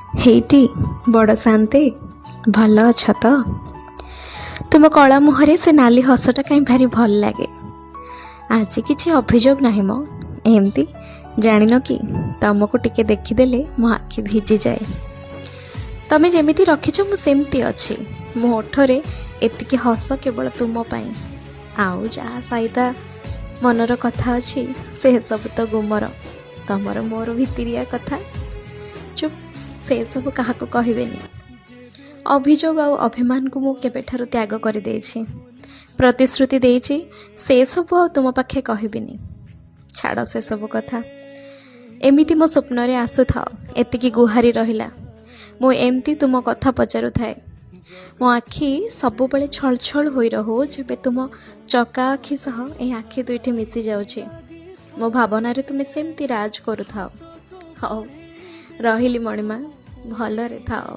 ହେଇଟି ବଡ଼ ଶାନ୍ତି ଭଲ ଅଛ ତ? ତୁମ କଳା ମୁହଁରେ ସେ ନାଲି ହସଟା କାହିଁ ଭାରି ଭଲ ଲାଗେ। ଆଜି କିଛି ଅଭିଯୋଗ ନାହିଁ ମ, ଏମିତି ଜାଣିନ କି ତମକୁ ଟିକେ ଦେଖିଦେଲେ ମୋ ଆଖି ଭିଜିଯାଏ। ତମେ ଯେମିତି ରଖିଛ ମୁଁ ସେମିତି ଅଛି। ମୋ ଓଠରେ ଏତିକି ହସ କେବଳ ତୁମ ପାଇଁ। ଆଉ ଯାହା ସହିତ ମନର କଥା ଅଛି ସେସବୁ ତ ଗୁମର। ତମର ମୋର ଭିତିରିଆ କଥା ଚୁପ୍, ସେସବୁ କାହାକୁ କହିବେନି। ଅଭିଯୋଗ ଆଉ ଅଭିମାନକୁ ମୁଁ କେବେଠାରୁ ତ୍ୟାଗ କରିଦେଇଛି। ପ୍ରତିଶ୍ରୁତି ଦେଇଛି ସେସବୁ ଆଉ ତୁମ ପାଖେ କହିବିନି। ଛାଡ଼ ସେସବୁ କଥା। ଏମିତି ମୋ ସ୍ୱପ୍ନରେ ଆସୁଥାଅ, ଏତିକି ଗୁହାରି ରହିଲା। ମୁଁ ଏମିତି ତୁମ କଥା ପଚାରୁଥାଏ। ମୋ ଆଖି ସବୁବେଳେ ଛଳଛଳ ହୋଇ ରହୁ ଯେବେ ତୁମ ଚକା ଆଖି ସହ ଏହି ଆଖି ଦୁଇଟି ମିଶି ଯାଉଛି। ମୋ ଭାବନାରେ ତୁମେ ସେମିତି ରାଜ କରୁଥାଅ। ହଉ ରହିଲି ମଣିମା, ଭଲରେ ଥାଅ।